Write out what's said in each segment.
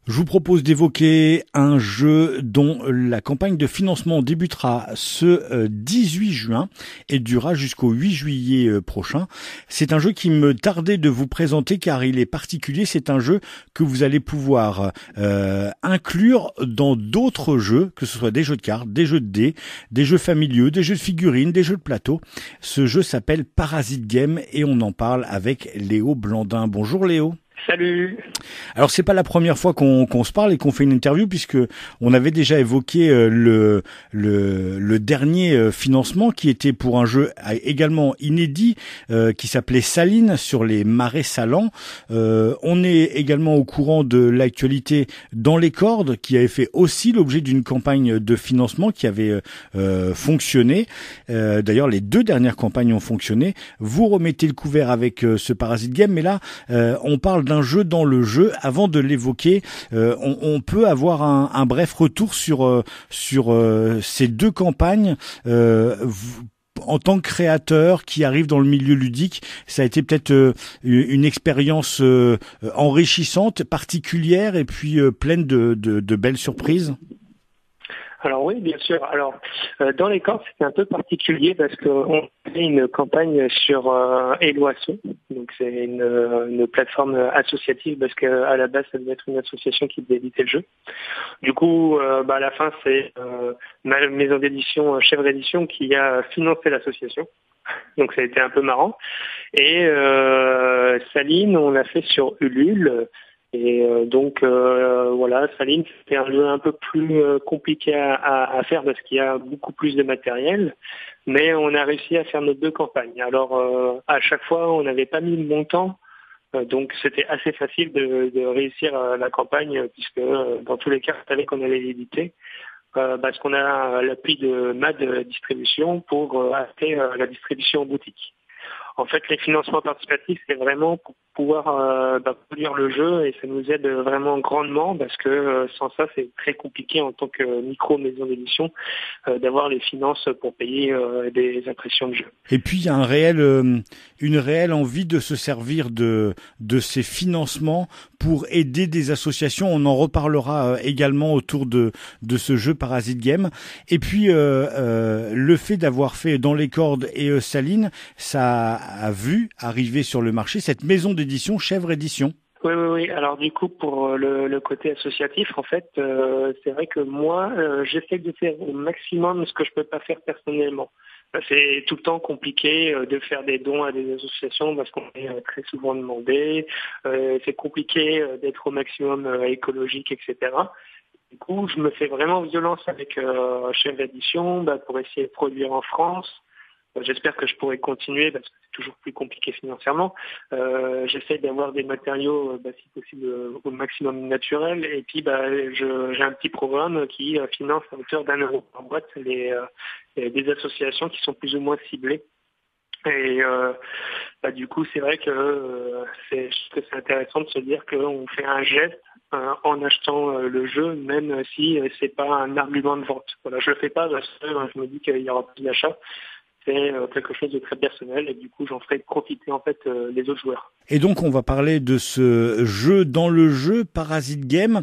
Je vous propose d'évoquer un jeu dont la campagne de financement débutera ce 18 juin et durera jusqu'au 8 juillet prochain. C'est un jeu qui me tardait de vous présenter car il est particulier. C'est un jeu que vous allez pouvoir inclure dans d'autres jeux, que ce soit des jeux de cartes, des jeux de dés, des jeux familiaux, des jeux de figurines, des jeux de plateau. Ce jeu s'appelle Parasite Game et on en parle avec Léo Blandin. Bonjour Léo. Salut. Alors c'est pas la première fois qu'on se parle et qu'on fait une interview puisque on avait déjà évoqué le dernier financement qui était pour un jeu également inédit qui s'appelait Saline sur les marais salants. On est également au courant de l'actualité dans les cordes qui avait fait aussi l'objet d'une campagne de financement qui avait fonctionné. D'ailleurs les deux dernières campagnes ont fonctionné. Vous remettez le couvert avec ce Parasite Game mais là on parle d'un jeu dans le jeu. Avant de l'évoquer, on peut avoir un bref retour sur ces deux campagnes. En tant que créateur qui arrive dans le milieu ludique, ça a été peut-être une expérience enrichissante, particulière et puis pleine de belles surprises. Alors oui, bien sûr. Alors dans les cordes, c'était un peu particulier parce qu'on fait une campagne sur Eloisson. Donc c'est une plateforme associative parce qu'à la base, ça devait être une association qui devait éditer le jeu. Du coup, à la fin, c'est ma maison d'édition, Chèvre Édition, qui a financé l'association. Donc ça a été un peu marrant. Et Saline, on l'a fait sur Ulule. Et donc voilà, Saline, c'était un jeu un peu plus compliqué à faire parce qu'il y a beaucoup plus de matériel, mais on a réussi à faire nos deux campagnes. Alors à chaque fois, on n'avait pas mis le montant, donc c'était assez facile de réussir la campagne puisque dans tous les cas, il fallait qu'on allait l'éditer. Parce qu'on a l'appui de MAD Distribution pour acheter la distribution en boutique. En fait, les financements participatifs, c'est vraiment pour pouvoir produire le jeu et ça nous aide vraiment grandement parce que sans ça, c'est très compliqué en tant que micro-maison d'édition d'avoir les finances pour payer des impressions de jeu. Et puis, il y a une réelle envie de se servir de ces financements pour aider des associations. On en reparlera également autour de ce jeu Parasite Game. Et puis, le fait d'avoir fait Dans les cordes et Saline, ça a vu arriver sur le marché cette maison d'édition Chèvre Édition. Oui. Alors du coup, pour le côté associatif, en fait, c'est vrai que moi, j'essaie de faire au maximum ce que je peux pas faire personnellement. C'est tout le temps compliqué de faire des dons à des associations parce qu'on est très souvent demandé. C'est compliqué d'être au maximum écologique, etc. Du coup, je me fais vraiment violence avec Chèvre Édition pour essayer de produire en France. J'espère que je pourrai continuer parce que c'est toujours plus compliqué financièrement. J'essaie d'avoir des matériaux, si possible, au maximum naturels. Et puis, j'ai un petit programme qui finance à hauteur d'1 € par boîte des associations qui sont plus ou moins ciblées. Et du coup, c'est vrai que c'est intéressant de se dire qu'on fait un geste en achetant le jeu, même si c'est pas un argument de vente. Voilà, je le fais pas parce que je me dis qu'il y aura plus d'achat. C'est quelque chose de très personnel et du coup j'en ferai profiter en fait les autres joueurs. Et donc on va parler de ce jeu dans le jeu Parasite Game.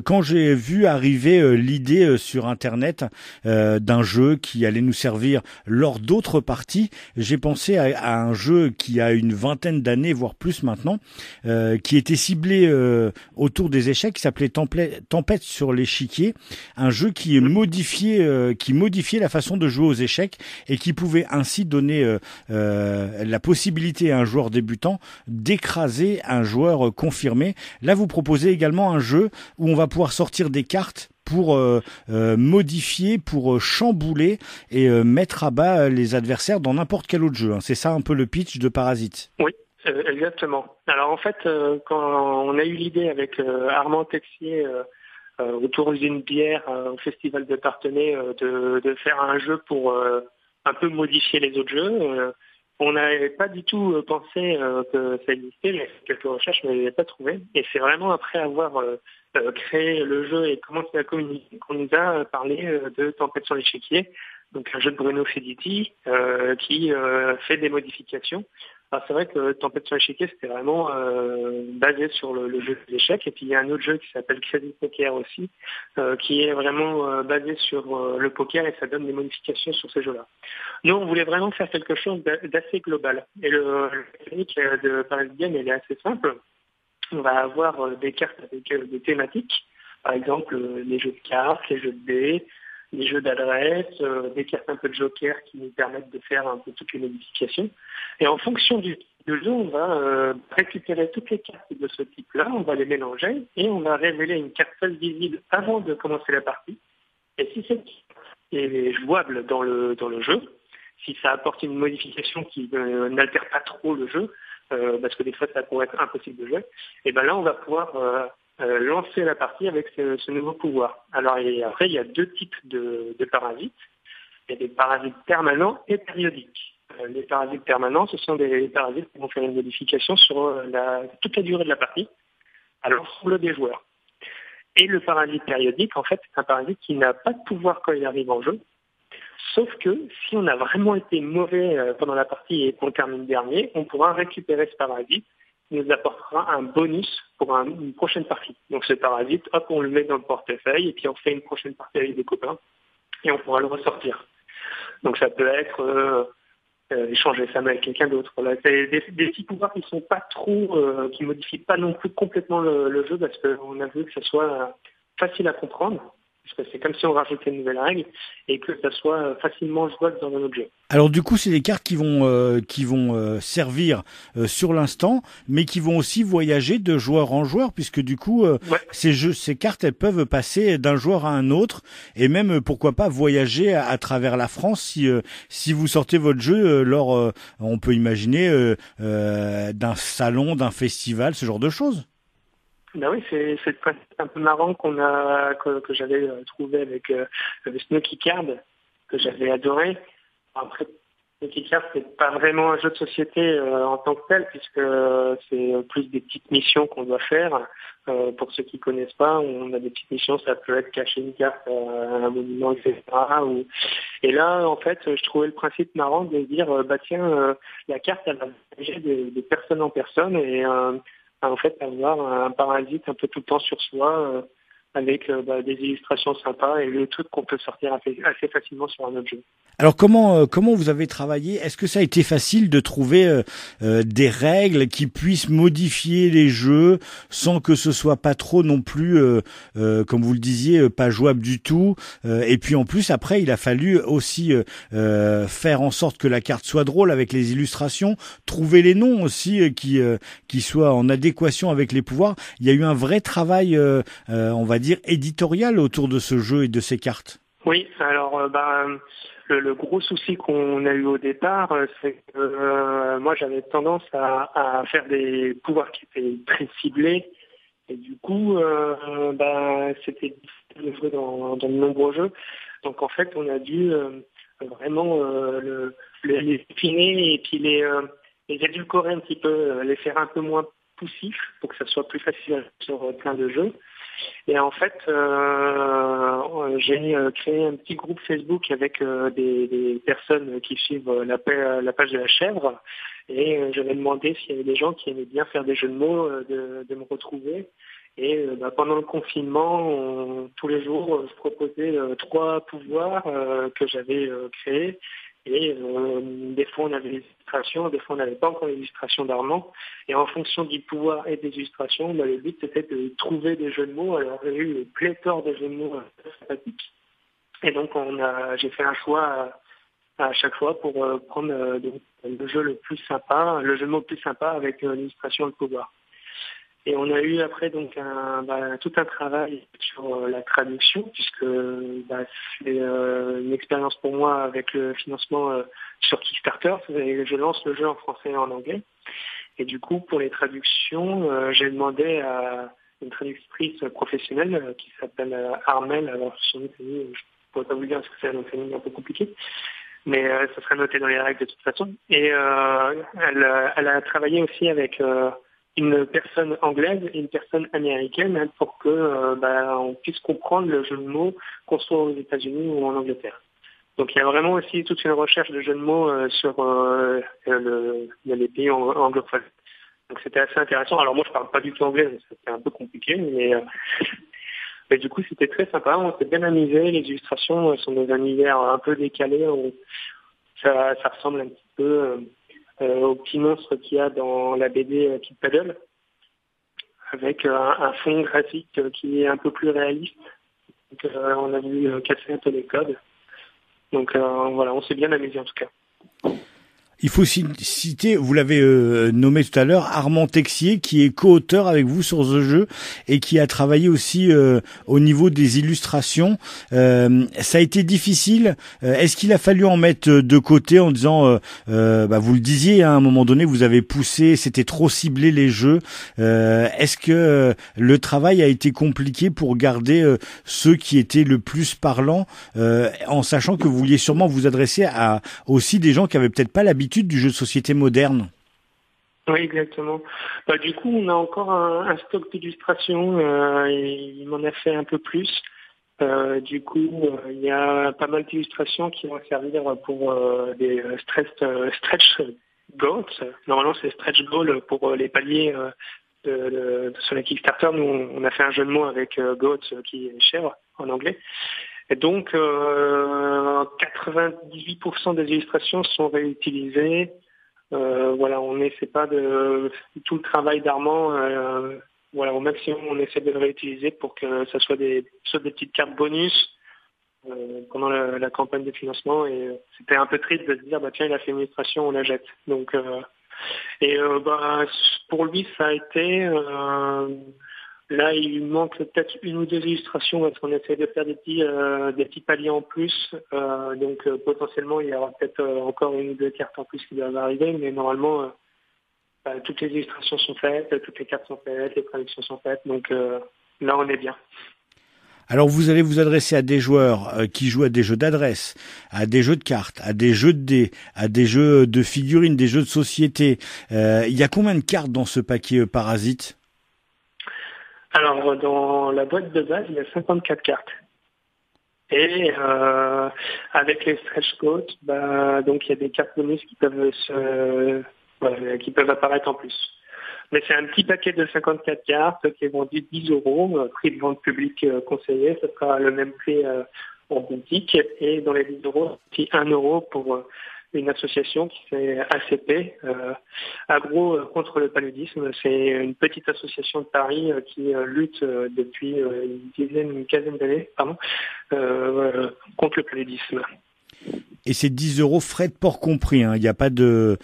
Quand j'ai vu arriver l'idée sur internet d'un jeu qui allait nous servir lors d'autres parties, j'ai pensé à un jeu qui a une vingtaine d'années voire plus maintenant, qui était ciblé autour des échecs, qui s'appelait Tempête sur l'échiquier, un jeu qui modifiait la façon de jouer aux échecs et qui pouvait ainsi donner la possibilité à un joueur débutant d'écraser un joueur confirmé. Là, vous proposez également un jeu où on va pouvoir sortir des cartes pour modifier, pour chambouler et mettre à bas les adversaires dans n'importe quel autre jeu. C'est ça un peu le pitch de Parasite. Oui. Exactement. Alors en fait, quand on a eu l'idée avec Armand Texier autour d'une bière au festival de Parthenay de faire un jeu pour un peu modifier les autres jeux. On n'avait pas du tout pensé que ça existait. J'ai fait quelques recherches, mais je ne l'avais pas trouvé. Et c'est vraiment après avoir créé le jeu et commencé à communiquer qu'on nous a parlé de Tempête sur l'échiquier, donc un jeu de Bruno Fediti qui fait des modifications. Alors c'est vrai que Tempête sur l'échiquier, c'était vraiment basé sur le jeu d'échecs. Et puis il y a un autre jeu qui s'appelle Crazy Poker aussi, qui est vraiment basé sur le poker et ça donne des modifications sur ces jeux-là. Nous, on voulait vraiment faire quelque chose d'assez global. Et le mécanique de Paris Game, elle est assez simple. On va avoir des cartes avec des thématiques, par exemple les jeux de cartes, les jeux de dés, les jeux d'adresse, des cartes un peu de joker qui nous permettent de faire un peu toutes les modifications. Et en fonction du jeu, on va récupérer toutes les cartes de ce type-là, on va les mélanger et on va révéler une carte seule visible avant de commencer la partie. Et si cette carte est jouable dans le jeu, si ça apporte une modification qui n'altère pas trop le jeu, parce que des fois ça pourrait être impossible de jouer, et ben là on va pouvoir lancer la partie avec ce nouveau pouvoir. Alors après il y a deux types de parasites. Il y a des parasites permanents et périodiques. Les parasites permanents, ce sont des parasites qui vont faire une modification sur toute la durée de la partie à l'ensemble des joueurs. Et le parasite périodique, en fait, c'est un parasite qui n'a pas de pouvoir quand il arrive en jeu. Sauf que si on a vraiment été mauvais pendant la partie et qu'on termine dernier, on pourra récupérer ce parasite qui nous apportera un bonus pour une prochaine partie. Donc ce parasite, hop, on le met dans le portefeuille et puis on fait une prochaine partie avec des copains et on pourra le ressortir. Donc ça peut être échanger sa main avec quelqu'un d'autre. Voilà. C'est des petits pouvoirs qui sont pas trop, qui modifient pas non plus complètement le jeu parce qu'on a vu que ça soit facile à comprendre. Parce que c'est comme si on rajoutait une nouvelle règle et que ça soit facilement jouable dans un autre jeu. Alors du coup, c'est des cartes qui vont servir sur l'instant, mais qui vont aussi voyager de joueur en joueur, puisque du coup, ces cartes, elles peuvent passer d'un joueur à un autre, et même pourquoi pas voyager à travers la France si vous sortez votre jeu lors, on peut imaginer d'un salon, d'un festival, ce genre de choses. Ben oui, c'est un peu marrant que j'avais trouvé avec le Snooki Card, que j'avais adoré. Après, Snooki Card, c'est pas vraiment un jeu de société en tant que tel, puisque c'est plus des petites missions qu'on doit faire. Pour ceux qui connaissent pas, on a des petites missions, ça peut être cacher une carte à un monument, etc. Et là, en fait, je trouvais le principe marrant de dire, la carte, elle va voyager de personne en personne et en fait avoir un parasite un peu tout le temps sur soi avec des illustrations sympas et le truc qu'on peut sortir assez facilement sur un autre jeu. Alors comment vous avez travaillé? Est-ce que ça a été facile de trouver des règles qui puissent modifier les jeux sans que ce soit pas trop non plus, comme vous le disiez, pas jouable du tout? Et puis en plus après, il a fallu aussi faire en sorte que la carte soit drôle avec les illustrations, trouver les noms aussi qui soient en adéquation avec les pouvoirs. Il y a eu un vrai travail, on va dire éditorial autour de ce jeu et de ces cartes. Oui, alors le gros souci qu'on a eu au départ, c'est que moi j'avais tendance à faire des pouvoirs qui étaient très ciblés et du coup c'était difficile de jouer dans de nombreux jeux. Donc en fait on a dû vraiment les affiner et puis les édulcorer un petit peu, les faire un peu moins poussifs pour que ça soit plus facile sur plein de jeux. Et en fait, j'ai créé un petit groupe Facebook avec des personnes qui suivent la page de la chèvre. Et j'avais demandé s'il y avait des gens qui aimaient bien faire des jeux de mots, de me retrouver. Et pendant le confinement, tous les jours, je proposais 3 pouvoirs que j'avais créés. Et des fois, on avait des illustrations, des fois, on n'avait pas encore l'illustration d'Armand. Et en fonction du pouvoir et des illustrations, le but, c'était de trouver des jeux de mots. Alors, j'ai eu une pléthore de jeux de mots sympathiques. Et donc, j'ai fait un choix à chaque fois pour prendre le jeu le plus sympa, le jeu de mots le plus sympa avec l'illustration et le pouvoir. Et on a eu après donc tout un travail sur la traduction, puisque c'est une expérience pour moi avec le financement sur Kickstarter. Je lance le jeu en français et en anglais. Et du coup, pour les traductions, j'ai demandé à une traductrice professionnelle qui s'appelle Armel. Alors, son nom de famille, je ne pourrais pas vous dire parce que c'est un nom de famille un peu compliqué. Mais ça sera noté dans les règles de toute façon. Et elle a travaillé aussi avec une personne anglaise et une personne américaine pour que on puisse comprendre le jeu de mots qu'on soit aux États-Unis ou en Angleterre. Donc il y a vraiment aussi toute une recherche de jeux de mots sur les pays anglophones. Donc c'était assez intéressant. Alors moi je parle pas du tout anglais, donc c'était un peu compliqué, mais du coup c'était très sympa, on s'est bien amusé. Les illustrations sont dans un univers un peu décalé, ça ressemble un petit peu au petit monstre qu'il y a dans la BD Kid Paddle, avec un fond graphique qui est un peu plus réaliste. Donc on a voulu casser un peu les codes. Donc voilà, on s'est bien amusé en tout cas. Il faut citer, vous l'avez nommé tout à l'heure, Armand Texier, qui est co-auteur avec vous sur ce jeu et qui a travaillé aussi au niveau des illustrations. Ça a été difficile. Est-ce qu'il a fallu en mettre de côté en disant, vous le disiez, hein, à un moment donné, vous avez poussé, c'était trop ciblé les jeux. Est-ce que le travail a été compliqué pour garder ceux qui étaient le plus parlants, en sachant que vous vouliez sûrement vous adresser à aussi des gens qui avaient peut-être pas l'habitude du jeu de société moderne? Oui, exactement. Du coup, on a encore un stock d'illustrations et il m'en a fait un peu plus. Du coup, il y a pas mal d'illustrations qui vont servir pour des stretch goals. Normalement, c'est stretch goals pour les paliers sur la Kickstarter. Nous, on a fait un jeu de mots avec goats qui est chèvre en anglais. Et donc, 98% des illustrations sont réutilisées. Voilà, on n'essaie pas de tout le travail d'Armand. Voilà, au maximum, on essaie de le réutiliser pour que ça soit des petites cartes bonus pendant la campagne de financement. Et c'était un peu triste de se dire, tiens, il a fait une illustration, on la jette. Donc, pour lui, ça a été. Là, il manque peut-être une ou deux illustrations parce qu'on essaie de faire des petits paliers en plus. Donc potentiellement, il y aura peut-être encore une ou deux cartes en plus qui doivent arriver. Mais normalement, toutes les illustrations sont faites, toutes les cartes sont faites, les traductions sont faites. Donc là, on est bien. Alors vous allez vous adresser à des joueurs qui jouent à des jeux d'adresse, à des jeux de cartes, à des jeux de dés, à des jeux de figurines, des jeux de société. Il y a combien de cartes dans ce paquet Parasite ? Alors, dans la boîte de base, il y a 54 cartes. Et avec les stretch goals, donc il y a des cartes bonus qui peuvent apparaître en plus. Mais c'est un petit paquet de 54 cartes qui est vendu 10 €, prix de vente public conseillé. Ce sera le même prix en boutique. Et dans les 10 €, c'est 1 € pour une association qui fait ACP, Agro contre le paludisme. C'est une petite association de Paris qui lutte depuis une quinzaine d'années, contre le paludisme. Et c'est 10 € frais de port compris, hein. Il n'y a pas de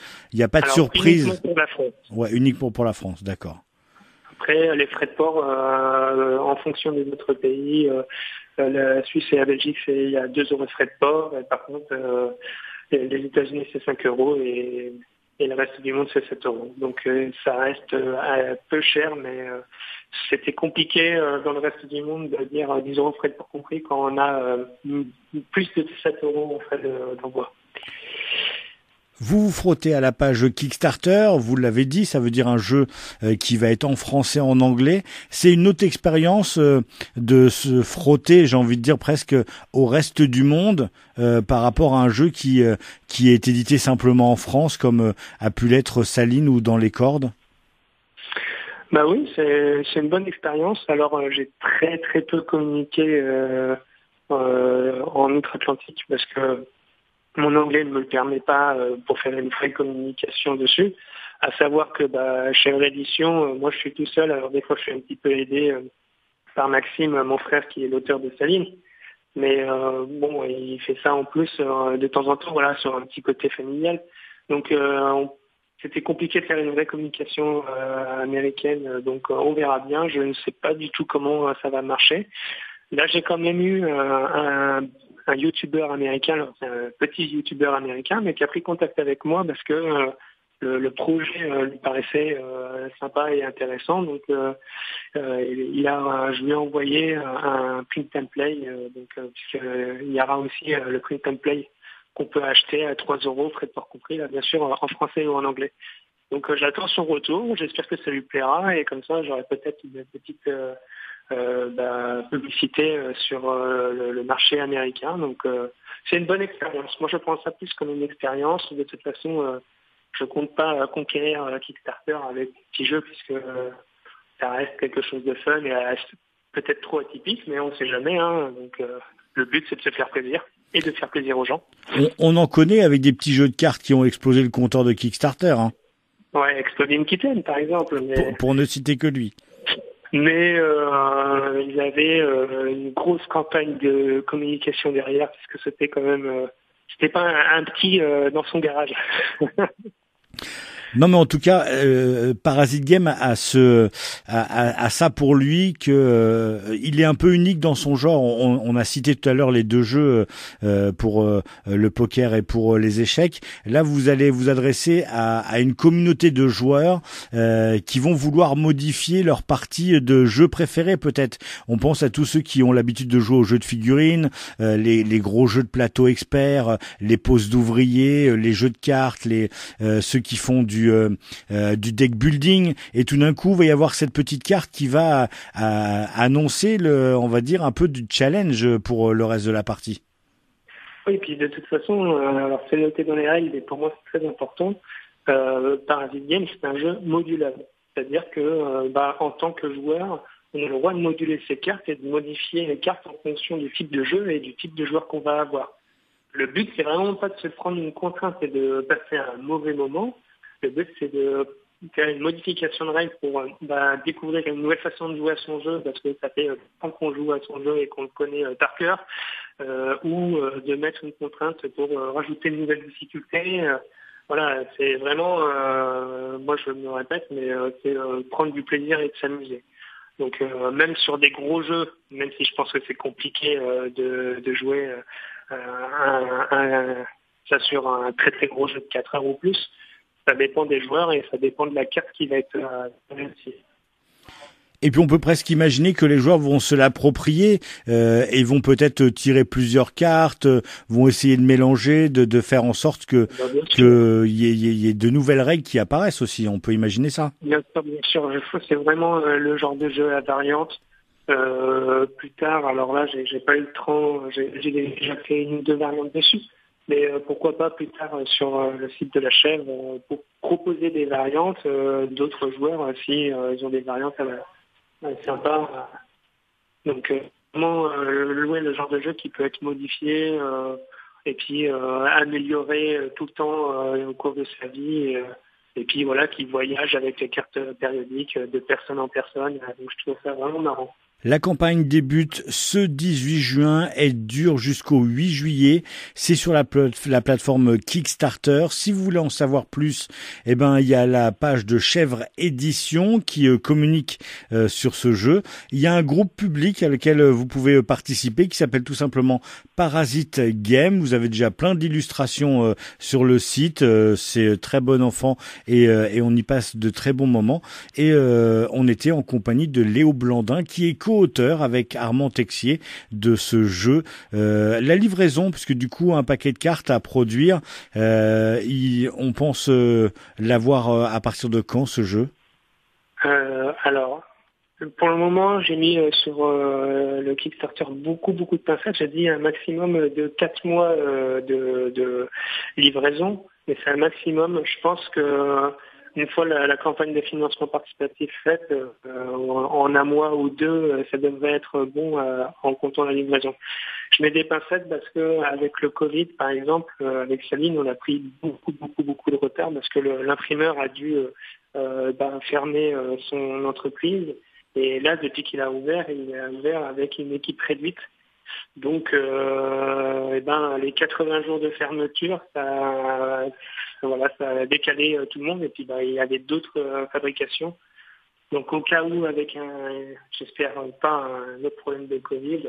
surprise. Uniquement pour la France. Ouais, uniquement pour la France, d'accord. Après, les frais de port, en fonction des autres pays, la Suisse et la Belgique, il y a 2 € de frais de port. Et par contre, les États-Unis, c'est 5 € et le reste du monde, c'est 7 €. Donc, ça reste peu cher, mais c'était compliqué dans le reste du monde de dire 10 € frais de port compris quand on a plus de 7 € en frais d'envoi. Vous vous frottez à la page Kickstarter, vous l'avez dit, ça veut dire un jeu qui va être en français, en anglais. C'est une autre expérience de se frotter, j'ai envie de dire presque au reste du monde par rapport à un jeu qui est édité simplement en France, comme a pu l'être Saline ou Dans les cordes. Oui, c'est une bonne expérience. Alors j'ai très très peu communiqué en outre-Atlantique parce que mon anglais ne me le permet pas pour faire une vraie communication dessus. À savoir que chez l'édition, moi je suis tout seul, alors des fois je suis un petit peu aidé par Maxime, mon frère qui est l'auteur de Saline. Mais il fait ça en plus de temps en temps, voilà, sur un petit côté familial. Donc c'était compliqué de faire une vraie communication américaine, donc on verra bien. Je ne sais pas du tout comment ça va marcher. Là, j'ai quand même eu un youtubeur américain, un petit youtubeur américain, mais qui a pris contact avec moi parce que le projet lui paraissait sympa et intéressant. Donc, je lui ai envoyé un print and play, puisqu'il y aura aussi le print and play qu'on peut acheter à 3 €, frais de port compris, là, bien sûr, en français ou en anglais. Donc, j'attends son retour. J'espère que ça lui plaira et comme ça, j'aurai peut-être une petite publicité sur le marché américain. Donc c'est une bonne expérience. Moi je prends ça plus comme une expérience. De toute façon, je compte pas conquérir Kickstarter avec un petit jeu puisque ça reste quelque chose de fun et peut-être trop atypique, mais on ne sait jamais. Donc le but c'est de se faire plaisir et de faire plaisir aux gens. On en connaît avec des petits jeux de cartes qui ont explosé le compteur de Kickstarter. Hein. Ouais, Exploding Kitten par exemple. Mais... Pour ne citer que lui. Mais ils avaient une grosse campagne de communication derrière, puisque c'était quand même, c'était pas un petit dans son garage. Non, mais en tout cas, Parasite Game a ça pour lui que il est un peu unique dans son genre. On a cité tout à l'heure les deux jeux pour le poker et pour les échecs. Là, vous allez vous adresser à une communauté de joueurs qui vont vouloir modifier leur partie de jeu préféré. Peut-être, on pense à tous ceux qui ont l'habitude de jouer aux jeux de figurines, les gros jeux de plateau experts, les poses d'ouvriers, les jeux de cartes, ceux qui font du deck building, et tout d'un coup il va y avoir cette petite carte qui va annoncer on va dire un peu du challenge pour le reste de la partie. Oui, et puis de toute façon, alors c'est noté dans les règles, et pour moi c'est très important. Parasite Game, c'est un jeu modulable, c'est-à-dire que en tant que joueur, on a le droit de moduler ses cartes et de modifier les cartes en fonction du type de jeu et du type de joueur qu'on va avoir. Le but, c'est vraiment pas de se prendre une contrainte et de passer un mauvais moment. Le but, c'est de faire une modification de règles pour découvrir une nouvelle façon de jouer à son jeu, parce que ça fait longtemps qu'on joue à son jeu et qu'on le connaît par cœur, ou de mettre une contrainte pour rajouter une nouvelle difficulté. Voilà, c'est vraiment, moi je me répète, mais c'est prendre du plaisir et de s'amuser. Donc même sur des gros jeux, même si je pense que c'est compliqué de jouer ça sur un très très gros jeu de 4 heures ou plus, ça dépend des joueurs et ça dépend de la carte qui va être réussie. Et puis on peut presque imaginer que les joueurs vont se l'approprier et vont peut-être tirer plusieurs cartes, vont essayer de mélanger, de faire en sorte que y ait de nouvelles règles qui apparaissent aussi. On peut imaginer ça. Bien sûr. C'est vraiment le genre de jeu à variante. Plus tard, alors là, j'ai pas eu le temps, j'ai déjà fait une ou deux variantes dessus. Mais pourquoi pas plus tard sur le site de la Chèvre pour proposer des variantes d'autres joueurs si ils ont des variantes sympas. Donc vraiment louer le genre de jeu qui peut être modifié et puis amélioré tout le temps au cours de sa vie. Et puis voilà, qui voyage avec les cartes périodiques de personne en personne. Donc je trouve ça vraiment marrant. La campagne débute ce 18 juin, elle dure jusqu'au 8 juillet. C'est sur la plateforme Kickstarter. Si vous voulez en savoir plus, il y a la page de Chèvre Édition qui communique sur ce jeu. Il y a un groupe public à lequel vous pouvez participer qui s'appelle tout simplement Parasite Game. Vous avez déjà plein d'illustrations sur le site. C'est très bon enfant et on y passe de très bons moments. Et on était en compagnie de Léo Blandin qui est co-auteur avec Armand Texier de ce jeu. La livraison, puisque du coup un paquet de cartes à produire, on pense l'avoir à partir de quand ce jeu ? Alors, pour le moment, j'ai mis sur le Kickstarter beaucoup de pincettes. J'ai dit un maximum de 4 mois de livraison, mais c'est un maximum. Je pense que une fois la campagne de financement participatif faite, en un mois ou deux, ça devrait être bon en comptant la livraison. Je mets des pincettes parce que avec le Covid, par exemple, avec Saline, on a pris beaucoup de retard parce que l'imprimeur a dû fermer son entreprise. Et là, depuis qu'il a ouvert, il a ouvert avec une équipe réduite. Donc, les 80 jours de fermeture, ça a décalé tout le monde. Et puis, il y avait d'autres fabrications. Donc, au cas où, j'espère pas un autre problème de Covid,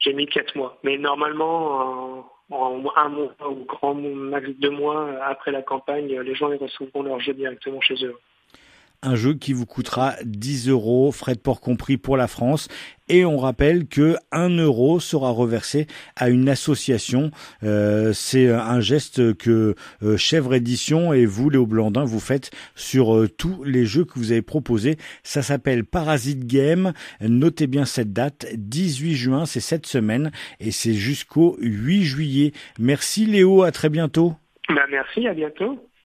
j'ai mis 4 mois. Mais normalement, en un mois ou grand max 2 mois après la campagne, les gens ils recevront leur jeu directement chez eux. un jeu qui vous coûtera 10 euros, frais de port compris pour la France. Et on rappelle que 1 euro sera reversé à une association. C'est un geste que Chèvre Édition et vous, Léo Blandin, vous faites sur tous les jeux que vous avez proposés. Ça s'appelle Parasite Game. Notez bien cette date, 18 juin, c'est cette semaine et c'est jusqu'au 8 juillet. Merci Léo, à très bientôt. Merci, à bientôt.